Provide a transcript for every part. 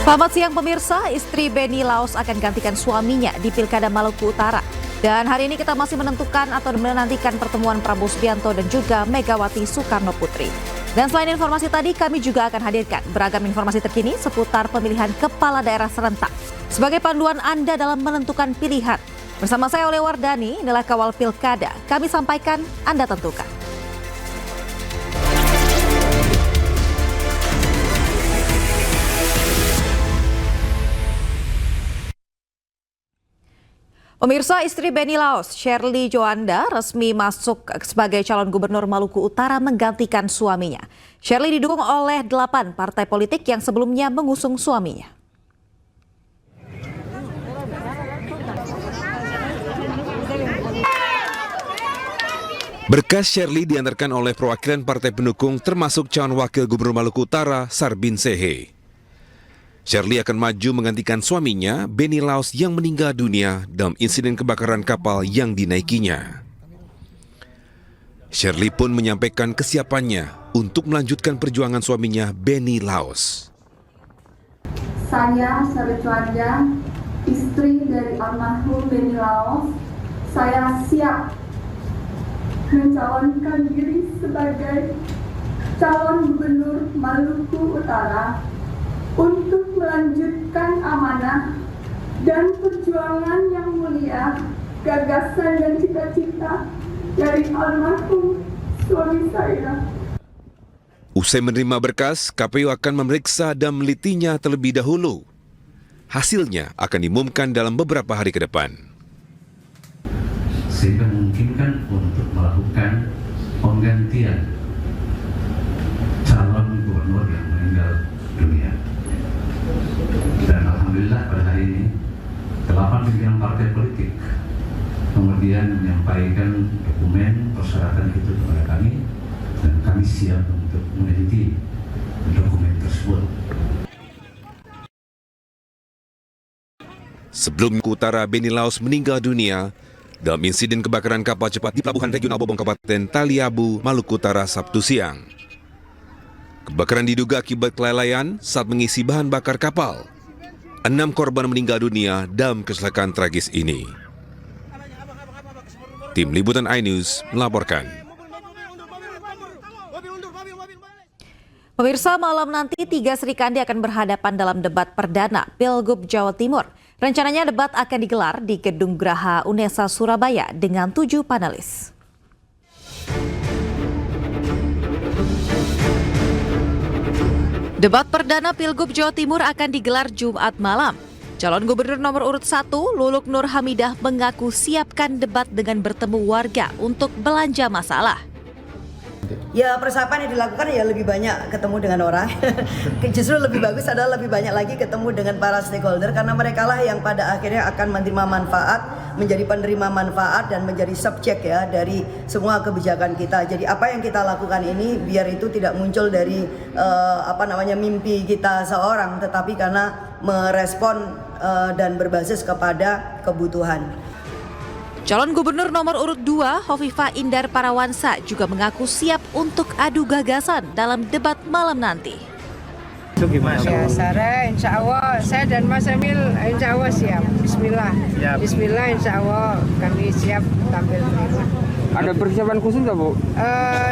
Selamat siang pemirsa, istri Benny Laos akan gantikan suaminya di Pilkada Maluku Utara. Dan hari ini kita masih menentukan atau menantikan pertemuan Prabowo Subianto dan juga Megawati Soekarno Putri. Dan selain informasi tadi, kami juga akan hadirkan beragam informasi terkini seputar pemilihan kepala daerah serentak. Sebagai panduan Anda dalam menentukan pilihan. Bersama saya Oleh Wardani, inilah Kawal Pilkada. Kami sampaikan, Anda tentukan. Pemirsa, istri Benny Laos, Shirley Joanda, resmi masuk sebagai calon gubernur Maluku Utara menggantikan suaminya. Shirley didukung oleh 8 partai politik yang sebelumnya mengusung suaminya. Berkas Shirley diantarkan oleh perwakilan partai pendukung termasuk calon wakil gubernur Maluku Utara, Sarbin Sehe. Shirley akan maju menggantikan suaminya, Benny Laos, yang meninggal dunia dalam insiden kebakaran kapal yang dinaikinya. Shirley pun menyampaikan kesiapannya untuk melanjutkan perjuangan suaminya, Benny Laos. Saya, Shirley Joanda, istri dari almarhum Benny Laos, saya siap mencalonkan diri sebagai calon gubernur Maluku Utara untuk melanjutkan amanah dan perjuangan yang mulia, gagasan dan cita-cita dari almarhum suami saya. Usai menerima berkas, KPU akan memeriksa dan melitinya terlebih dahulu. Hasilnya akan diumumkan dalam beberapa hari ke depan. Sehingga memungkinkan untuk melakukan penggantian calon gubernur yang meninggal dunia. Dan alhamdulillah pada hari ini 8 pimpinan partai politik kemudian menyampaikan dokumen persyaratan itu kepada kami dan kami siap untuk meneliti dokumen tersebut. Sebelum Utara, Benny Laos meninggal dunia dalam insiden kebakaran kapal cepat di Pelabuhan Regional Bobong Kabupaten Taliabu, Maluku Utara, Sabtu siang. Kebakaran diduga akibat kelalaian saat mengisi bahan bakar kapal. 6 korban meninggal dunia dalam kecelakaan tragis ini. Tim Liputan iNews melaporkan. Pemirsa, malam nanti 3 Serikandi akan berhadapan dalam debat perdana Pilgub Jawa Timur. Rencananya debat akan digelar di Gedung Graha Unesa Surabaya dengan 7 panelis. Debat perdana Pilgub Jawa Timur akan digelar Jumat malam. Calon gubernur nomor urut 1, Luluk Nur Hamidah, mengaku siapkan debat dengan bertemu warga untuk belanja masalah. Ya, persiapan yang dilakukan ya lebih banyak ketemu dengan orang. Justru lebih bagus adalah lebih banyak lagi ketemu dengan para stakeholder karena mereka lah yang pada akhirnya akan menerima manfaat, menjadi penerima manfaat dan menjadi subjek ya dari semua kebijakan kita. Jadi apa yang kita lakukan ini biar itu tidak muncul dari mimpi kita seorang, tetapi karena merespon dan berbasis kepada kebutuhan. Calon gubernur nomor urut 2, Hovifah Indar Parawansa, juga mengaku siap untuk adu gagasan dalam debat malam nanti. Itu gimana? Ya, Sarah, insya Allah, saya dan Mas Emil insya Allah siap. Bismillah. Siap. Bismillah, insya Allah kami siap tampil terima. Ada persiapan khusus nggak, Bu?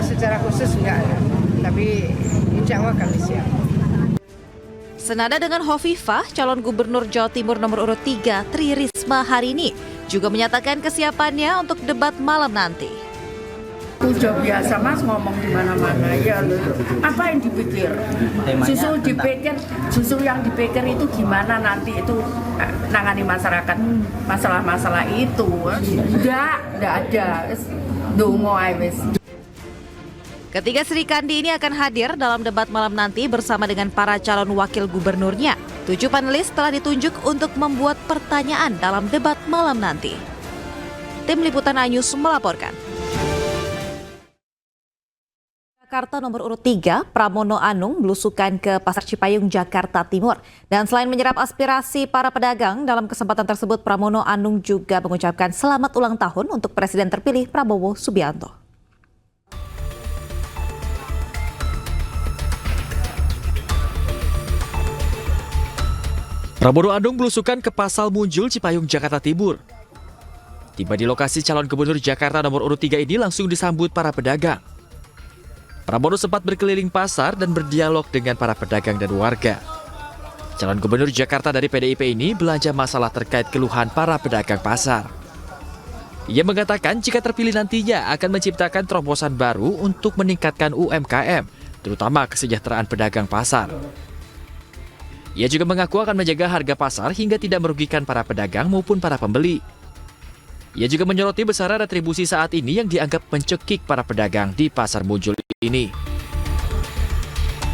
Secara khusus enggak, tapi insya Allah kami siap. Senada dengan Hovifah, calon gubernur Jawa Timur nomor urut 3, Tri Risma hari ini juga menyatakan kesiapannya untuk debat malam nanti. Udah biasa Mas ngomong di mana-mana ya loh. Apa yang dipikir? Justru yang dipikir itu gimana nanti itu nangani masyarakat masalah-masalah itu. Enggak ada. Dongo ae wis. Ketiga Serikandi ini akan hadir dalam debat malam nanti bersama dengan para calon wakil gubernurnya. 7 panelis telah ditunjuk untuk membuat pertanyaan dalam debat malam nanti. Tim Liputan iNews melaporkan. Jakarta nomor urut 3, Pramono Anung, belusukan ke Pasar Cipayung, Jakarta Timur. Dan selain menyerap aspirasi para pedagang, dalam kesempatan tersebut Pramono Anung juga mengucapkan selamat ulang tahun untuk Presiden terpilih Prabowo Subianto. Berbondong-bondong belusukan ke Pasar Munjul, Cipayung, Jakarta Timur. Tiba di lokasi calon gubernur Jakarta nomor urut 3 ini langsung disambut para pedagang. Prabowo sempat berkeliling pasar dan berdialog dengan para pedagang dan warga. Calon gubernur Jakarta dari PDIP ini belanja masalah terkait keluhan para pedagang pasar. Ia mengatakan jika terpilih nantinya akan menciptakan terobosan baru untuk meningkatkan UMKM, terutama kesejahteraan pedagang pasar. Ia juga mengaku akan menjaga harga pasar hingga tidak merugikan para pedagang maupun para pembeli. Ia juga menyoroti besaran retribusi saat ini yang dianggap mencekik para pedagang di Pasar Munjul ini.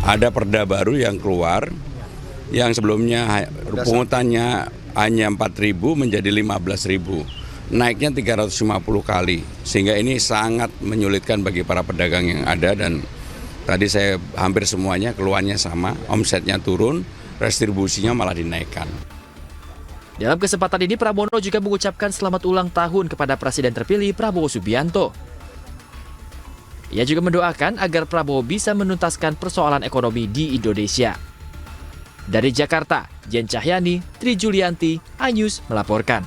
Ada perda baru yang keluar, yang sebelumnya pungutannya hanya 4.000 menjadi 15.000. Naiknya 350 kali, sehingga ini sangat menyulitkan bagi para pedagang yang ada. Dan tadi saya hampir semuanya keluhannya sama, omsetnya turun, restribusinya malah dinaikkan. Dalam kesempatan ini Prabowo juga mengucapkan selamat ulang tahun kepada Presiden terpilih Prabowo Subianto. Ia juga mendoakan agar Prabowo bisa menuntaskan persoalan ekonomi di Indonesia. Dari Jakarta, Jen Cahyani, Tri Julianti, iNews melaporkan.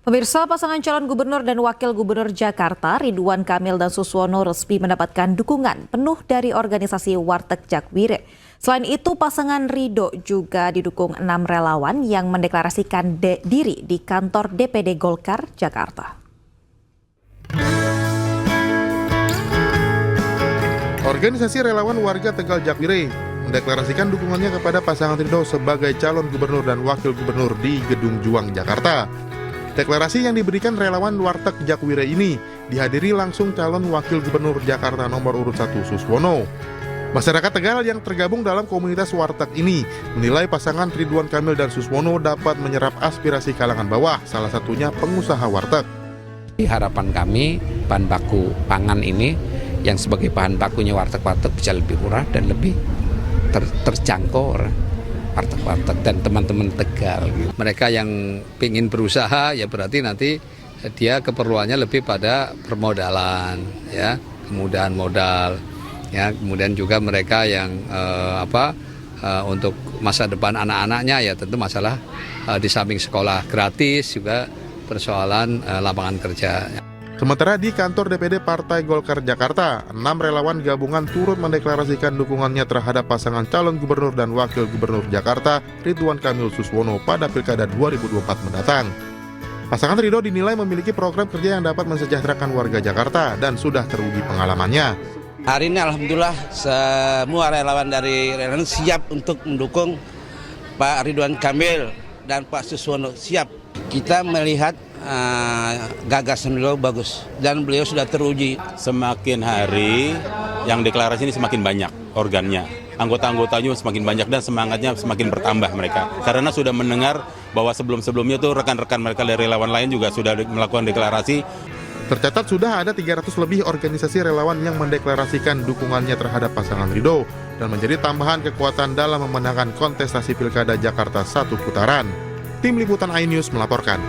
Pemirsa, pasangan calon gubernur dan wakil gubernur Jakarta, Ridwan Kamil dan Suswono resmi mendapatkan dukungan penuh dari organisasi Warteg Jakwire. Selain itu, pasangan Ridho juga didukung 6 relawan yang mendeklarasikan diri di kantor DPD Golkar, Jakarta. Organisasi relawan warga Tegal Jakwire mendeklarasikan dukungannya kepada pasangan Ridho sebagai calon gubernur dan wakil gubernur di Gedung Juang, Jakarta. Deklarasi yang diberikan relawan Warteg Jakwire ini dihadiri langsung calon wakil gubernur Jakarta nomor urut 1 Suswono. Masyarakat Tegal yang tergabung dalam komunitas Warteg ini menilai pasangan Ridwan Kamil dan Suswono dapat menyerap aspirasi kalangan bawah, salah satunya pengusaha warteg. Harapan kami bahan baku pangan ini yang sebagai bahan bakunya warteg-warteg bisa lebih murah dan lebih terjangkau warteg-warteg dan teman-teman Tegal. Mereka yang ingin berusaha ya berarti nanti dia keperluannya lebih pada permodalan, ya, kemudahan modal, ya, kemudian juga mereka yang untuk masa depan anak-anaknya ya tentu masalah di samping sekolah gratis juga persoalan lapangan kerja. Sementara di kantor DPD Partai Golkar Jakarta, 6 relawan gabungan turut mendeklarasikan dukungannya terhadap pasangan calon gubernur dan wakil gubernur Jakarta, Ridwan Kamil Suswono pada Pilkada 2024 mendatang. Pasangan Ridho dinilai memiliki program kerja yang dapat mensejahterakan warga Jakarta dan sudah teruji pengalamannya. Hari ini alhamdulillah semua relawan dari relawan siap untuk mendukung Pak Ridwan Kamil dan Pak Suswono, siap. Kita melihat gagasan beliau bagus dan beliau sudah teruji. Semakin hari yang deklarasi ini semakin banyak organnya, anggota-anggotanya semakin banyak dan semangatnya semakin bertambah mereka. Karena sudah mendengar bahwa sebelum-sebelumnya tuh rekan-rekan mereka dari relawan lain juga sudah melakukan deklarasi. Tercatat sudah ada 300 lebih organisasi relawan yang mendeklarasikan dukungannya terhadap pasangan Ridho dan menjadi tambahan kekuatan dalam memenangkan kontestasi Pilkada Jakarta 1 putaran. Tim Liputan iNews melaporkan.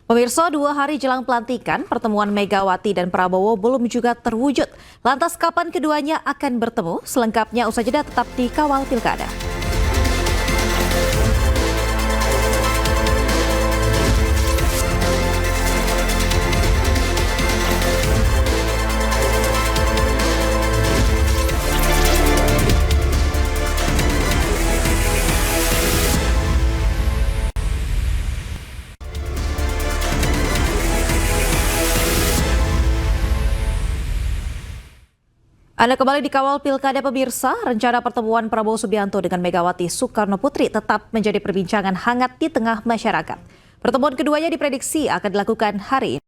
Pemirsa, 2 hari jelang pelantikan, pertemuan Megawati dan Prabowo belum juga terwujud. Lantas kapan keduanya akan bertemu? Selengkapnya usai jeda, tetap di Kawal Pilkada. Anda kembali di Kawal Pilkada, pemirsa. Rencana pertemuan Prabowo Subianto dengan Megawati Soekarno Putri tetap menjadi perbincangan hangat di tengah masyarakat. Pertemuan keduanya diprediksi akan dilakukan hari ini.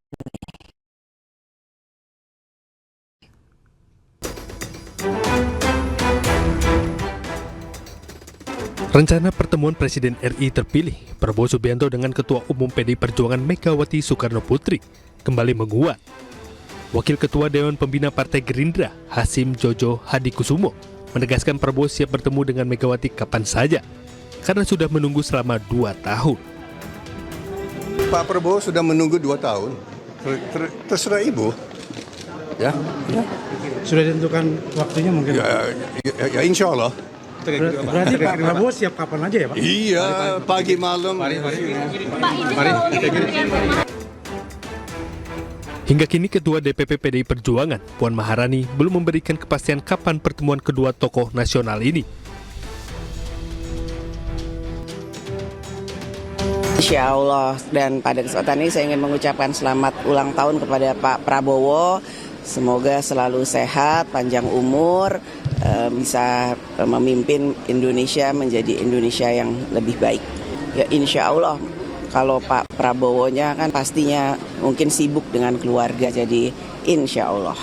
Rencana pertemuan Presiden RI terpilih Prabowo Subianto dengan Ketua Umum PDI Perjuangan Megawati Soekarno Putri kembali menguat. Wakil Ketua Dewan Pembina Partai Gerindra, Hasim Jojo Hadikusumo, menegaskan Prabowo siap bertemu dengan Megawati kapan saja, karena sudah menunggu selama 2 tahun. Pak Prabowo sudah menunggu 2 tahun, terserah Ibu. Ya. Sudah ditentukan waktunya mungkin? Ya insya Allah. Berarti Pak Prabowo siap kapan aja ya Pak? Iya, pagi malam. Hingga kini Ketua DPP PDI Perjuangan, Puan Maharani, belum memberikan kepastian kapan pertemuan kedua tokoh nasional ini. Insya Allah, dan pada kesempatan ini saya ingin mengucapkan selamat ulang tahun kepada Pak Prabowo. Semoga selalu sehat, panjang umur, bisa memimpin Indonesia menjadi Indonesia yang lebih baik. Ya insya Allah, kalau Pak Prabowo-nya kan pastinya mungkin sibuk dengan keluarga, jadi insya Allah.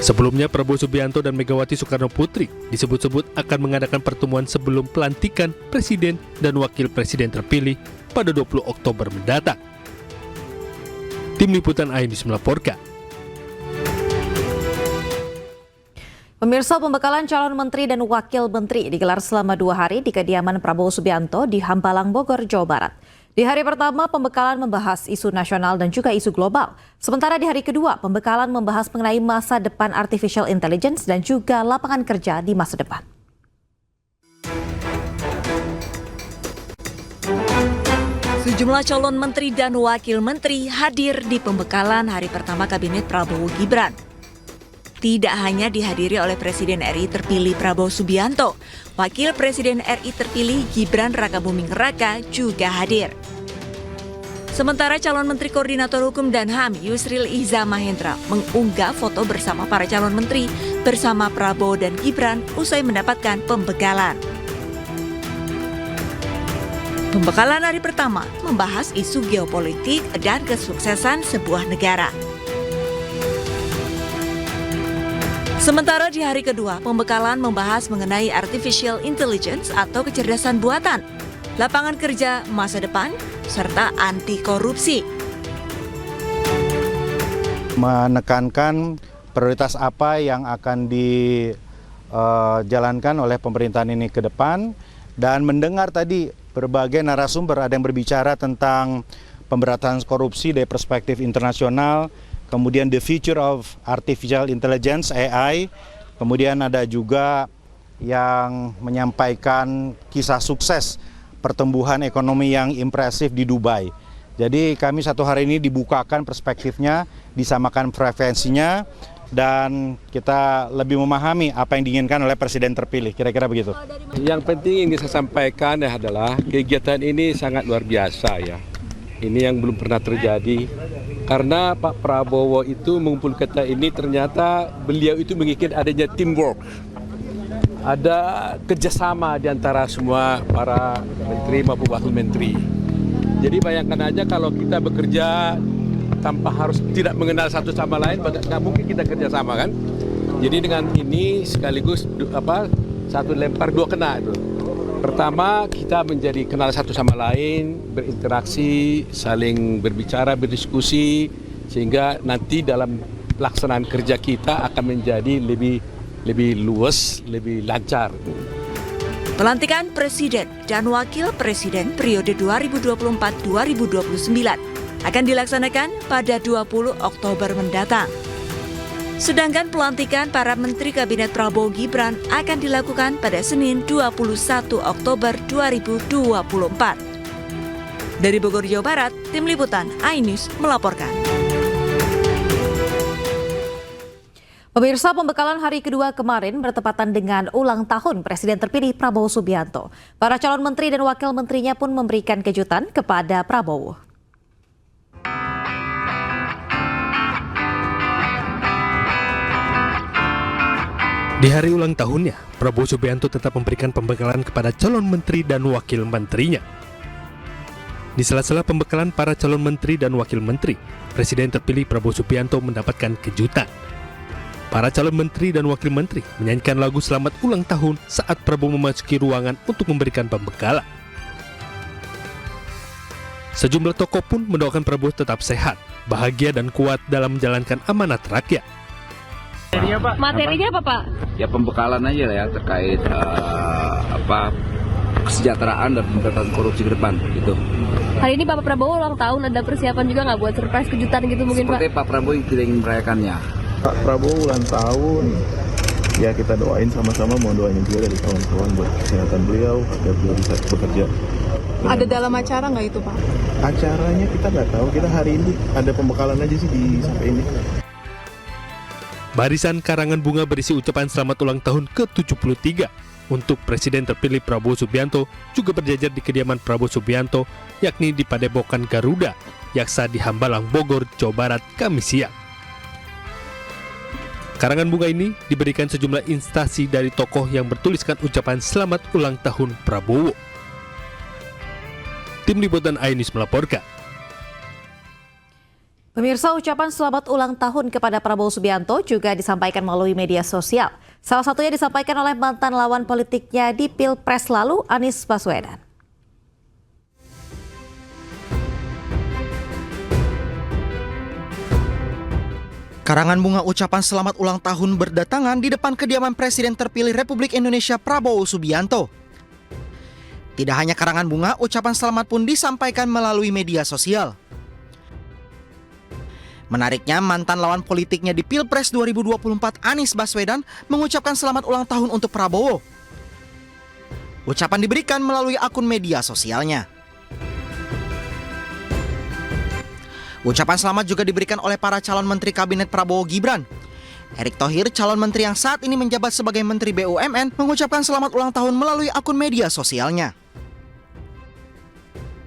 Sebelumnya Prabowo Subianto dan Megawati Soekarno Putri disebut-sebut akan mengadakan pertemuan sebelum pelantikan Presiden dan Wakil Presiden terpilih pada 20 Oktober mendatang. Tim Liputan iNews melaporkan. Pemirsa, pembekalan calon menteri dan wakil menteri digelar selama 2 hari di kediaman Prabowo Subianto di Hambalang, Bogor, Jawa Barat. Di hari pertama, pembekalan membahas isu nasional dan juga isu global. Sementara di hari kedua, pembekalan membahas mengenai masa depan artificial intelligence dan juga lapangan kerja di masa depan. Sejumlah calon menteri dan wakil menteri hadir di pembekalan hari pertama Kabinet Prabowo Gibran. Tidak hanya dihadiri oleh Presiden RI terpilih Prabowo Subianto, Wakil Presiden RI terpilih Gibran Rakabuming Raka juga hadir. Sementara calon Menteri Koordinator Hukum dan HAM Yusril Iza Mahendra mengunggah foto bersama para calon menteri bersama Prabowo dan Gibran usai mendapatkan pembekalan. Pembekalan hari pertama membahas isu geopolitik dan kesuksesan sebuah negara. Sementara di hari kedua, pembekalan membahas mengenai artificial intelligence atau kecerdasan buatan, lapangan kerja masa depan, serta anti korupsi. Menekankan prioritas apa yang akan dijalankan oleh pemerintahan ini ke depan, dan mendengar tadi berbagai narasumber, ada yang berbicara tentang pemberantasan korupsi dari perspektif internasional, kemudian the future of artificial intelligence AI, kemudian ada juga yang menyampaikan kisah sukses pertumbuhan ekonomi yang impresif di Dubai. Jadi kami satu hari ini dibukakan perspektifnya, disamakan frekuensinya, dan kita lebih memahami apa yang diinginkan oleh Presiden terpilih, kira-kira begitu. Yang penting yang saya sampaikan adalah kegiatan ini sangat luar biasa ya. Ini yang belum pernah terjadi. Karena Pak Prabowo itu mengumpulkan kita ini, ternyata beliau itu menginginkan adanya teamwork. Ada kerjasama di antara semua para menteri maupun wakil menteri. Jadi bayangkan aja kalau kita bekerja tanpa harus tidak mengenal satu sama lain, nggak mungkin kita kerjasama kan. Jadi dengan ini sekaligus satu lempar dua kena itu. Pertama, kita menjadi kenal satu sama lain, berinteraksi, saling berbicara, berdiskusi, sehingga nanti dalam pelaksanaan kerja kita akan menjadi lebih luas, lebih lancar. Pelantikan Presiden dan Wakil Presiden periode 2024-2029 akan dilaksanakan pada 20 Oktober mendatang. Sedangkan pelantikan para Menteri Kabinet Prabowo Gibran akan dilakukan pada Senin 21 Oktober 2024. Dari Bogor, Jawa Barat, Tim Liputan iNews melaporkan. Pemirsa, pembekalan hari kedua kemarin bertepatan dengan ulang tahun Presiden terpilih Prabowo Subianto. Para calon menteri dan wakil menterinya pun memberikan kejutan kepada Prabowo. Di hari ulang tahunnya, Prabowo Subianto tetap memberikan pembekalan kepada calon menteri dan wakil menterinya. Di sela-sela pembekalan para calon menteri dan wakil menteri, Presiden terpilih Prabowo Subianto mendapatkan kejutan. Para calon menteri dan wakil menteri menyanyikan lagu selamat ulang tahun saat Prabowo memasuki ruangan untuk memberikan pembekalan. Sejumlah tokoh pun mendoakan Prabowo tetap sehat, bahagia dan kuat dalam menjalankan amanat rakyat. Materinya apa Pak? Ya pembekalan aja ya terkait kesejahteraan dan pemberantasan korupsi ke depan gitu. Hari ini Bapak Prabowo ulang tahun, ada persiapan juga nggak buat surprise kejutan gitu mungkin Pak? Seperti Pak Prabowo yang tidak ingin merayakannya. Pak Prabowo ulang tahun, ya kita doain sama-sama, mau doain juga dari kawan-kawan buat kesehatan beliau agar beliau bisa bekerja. Ada dalam acara nggak itu, Pak? Acaranya kita nggak tahu, kita hari ini ada pembekalan aja sih di sampai ini. Barisan karangan bunga berisi ucapan selamat ulang tahun ke-73 untuk Presiden terpilih Prabowo Subianto juga berjajar di kediaman Prabowo Subianto, yakni di Padepokan Garuda, Yaksa di Hambalang, Bogor, Jawa Barat, Kamis siang. Karangan bunga ini diberikan sejumlah instansi dari tokoh yang bertuliskan ucapan selamat ulang tahun Prabowo. Tim Liputan iNews melaporkan. Pemirsa, ucapan selamat ulang tahun kepada Prabowo Subianto juga disampaikan melalui media sosial. Salah satunya disampaikan oleh mantan lawan politiknya di Pilpres lalu, Anies Baswedan. Karangan bunga ucapan selamat ulang tahun berdatangan di depan kediaman Presiden terpilih Republik Indonesia Prabowo Subianto. Tidak hanya karangan bunga, ucapan selamat pun disampaikan melalui media sosial. Menariknya, mantan lawan politiknya di Pilpres 2024 Anies Baswedan mengucapkan selamat ulang tahun untuk Prabowo. Ucapan diberikan melalui akun media sosialnya. Ucapan selamat juga diberikan oleh para calon menteri kabinet Prabowo Gibran. Erick Thohir, calon menteri yang saat ini menjabat sebagai Menteri BUMN, mengucapkan selamat ulang tahun melalui akun media sosialnya.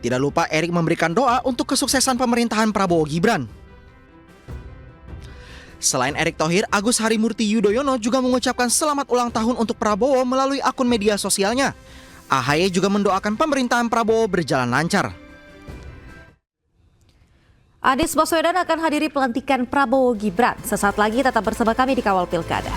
Tidak lupa Erick memberikan doa untuk kesuksesan pemerintahan Prabowo Gibran. Selain Erick Thohir, Agus Harimurti Yudhoyono juga mengucapkan selamat ulang tahun untuk Prabowo melalui akun media sosialnya. AHY juga mendoakan pemerintahan Prabowo berjalan lancar. Anies Baswedan akan hadiri pelantikan Prabowo Gibran. Sesaat lagi tetap bersama kami di Kawal Pilkada.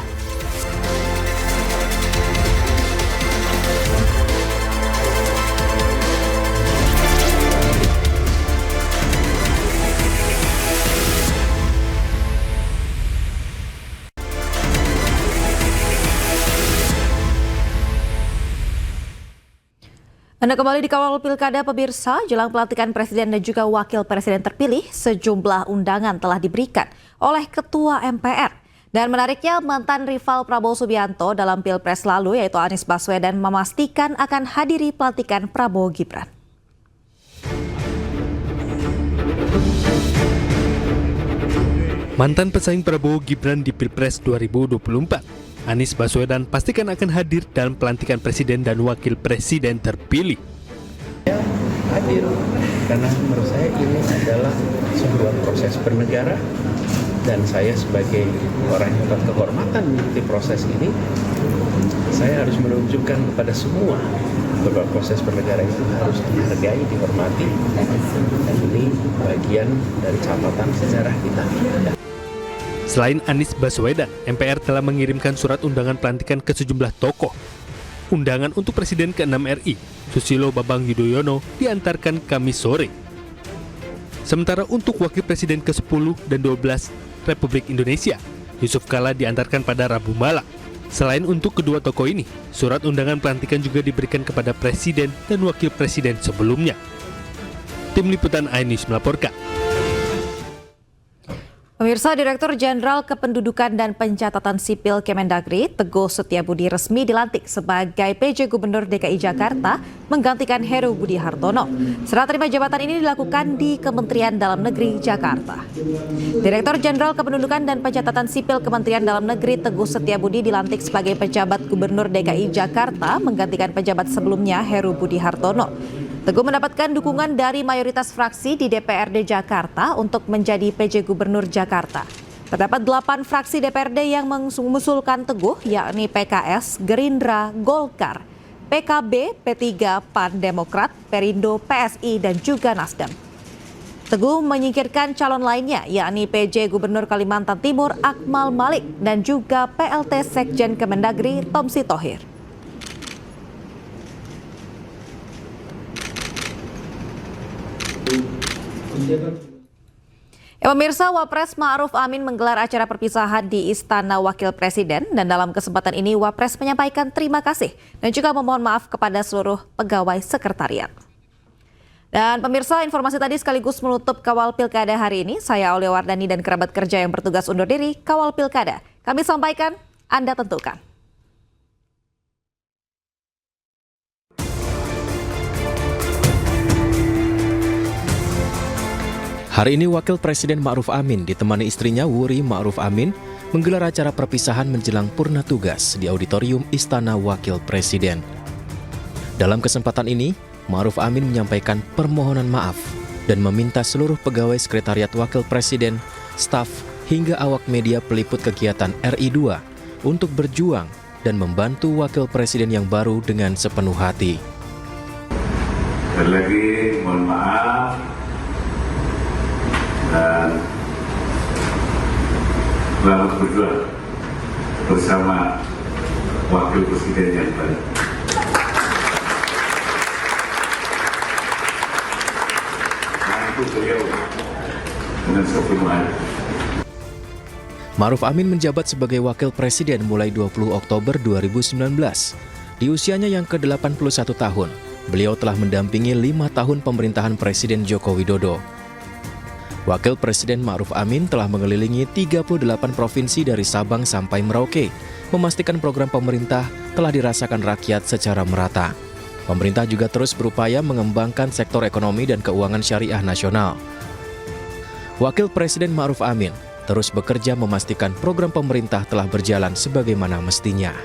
Anda kembali di Kawal Pilkada, pemirsa. Jelang pelantikan Presiden dan juga Wakil Presiden terpilih, sejumlah undangan telah diberikan oleh Ketua MPR. Dan menariknya, mantan rival Prabowo Subianto dalam Pilpres lalu, yaitu Anies Baswedan, memastikan akan hadiri pelantikan Prabowo Gibran. Mantan pesaing Prabowo Gibran di Pilpres 2024. Anies Baswedan pastikan akan hadir dalam pelantikan Presiden dan Wakil Presiden terpilih. Hadir, karena menurut saya ini adalah sebuah proses bernegara dan saya sebagai orang yang berkehormatan mengikuti proses ini, saya harus menunjukkan kepada semua bahwa proses bernegara itu harus dihargai, dihormati, dan ini bagian dari catatan sejarah kita. Selain Anies Baswedan, MPR telah mengirimkan surat undangan pelantikan ke sejumlah tokoh. Undangan untuk Presiden ke-6 RI, Susilo Bambang Yudhoyono, diantarkan Kamis sore. Sementara untuk Wakil Presiden ke-10 dan 12 Republik Indonesia, Yusuf Kala diantarkan pada Rabu malam. Selain untuk kedua tokoh ini, surat undangan pelantikan juga diberikan kepada Presiden dan Wakil Presiden sebelumnya. Tim Liputan iNews melaporkan. Pemirsa, Direktur Jenderal Kependudukan dan Pencatatan Sipil Kemendagri, Teguh Setiabudi resmi dilantik sebagai PJ Gubernur DKI Jakarta menggantikan Heru Budi Hartono. Serah terima jabatan ini dilakukan di Kementerian Dalam Negeri Jakarta. Direktur Jenderal Kependudukan dan Pencatatan Sipil Kementerian Dalam Negeri Teguh Setiabudi dilantik sebagai pejabat Gubernur DKI Jakarta menggantikan pejabat sebelumnya Heru Budi Hartono. Teguh mendapatkan dukungan dari mayoritas fraksi di DPRD Jakarta untuk menjadi PJ Gubernur Jakarta. Terdapat 8 fraksi DPRD yang mengusulkan Teguh, yakni PKS, Gerindra, Golkar, PKB, P3, PAN, Demokrat, Perindo, PSI, dan juga Nasdem. Teguh menyingkirkan calon lainnya, yakni PJ Gubernur Kalimantan Timur, Akmal Malik, dan juga PLT Sekjen Kemendagri, Tom Sitohir. Pemirsa, Wapres Ma'ruf Amin menggelar acara perpisahan di Istana Wakil Presiden dan dalam kesempatan ini Wapres menyampaikan terima kasih dan juga memohon maaf kepada seluruh pegawai sekretariat. Dan pemirsa, informasi tadi sekaligus menutup Kawal Pilkada hari ini. Saya Aulia Wardani dan kerabat kerja yang bertugas undur diri, Kawal Pilkada. Kami sampaikan Anda tentukan. Hari ini Wakil Presiden Ma'ruf Amin ditemani istrinya Wuri Ma'ruf Amin menggelar acara perpisahan menjelang purna tugas di Auditorium Istana Wakil Presiden. Dalam kesempatan ini, Ma'ruf Amin menyampaikan permohonan maaf dan meminta seluruh pegawai Sekretariat Wakil Presiden, staf, hingga awak media peliput kegiatan RI2 untuk berjuang dan membantu Wakil Presiden yang baru dengan sepenuh hati. Sekali lagi mohon maaf dan selamat berjuang bersama Wakil Presiden yang baru. Bantu beliau dengan sepenuh hati. Ma'ruf Amin menjabat sebagai Wakil Presiden mulai 20 Oktober 2019. Di usianya yang ke-81 tahun, beliau telah mendampingi 5 tahun pemerintahan Presiden Joko Widodo. Wakil Presiden Ma'ruf Amin telah mengelilingi 38 provinsi dari Sabang sampai Merauke, memastikan program pemerintah telah dirasakan rakyat secara merata. Pemerintah juga terus berupaya mengembangkan sektor ekonomi dan keuangan syariah nasional. Wakil Presiden Ma'ruf Amin terus bekerja memastikan program pemerintah telah berjalan sebagaimana mestinya.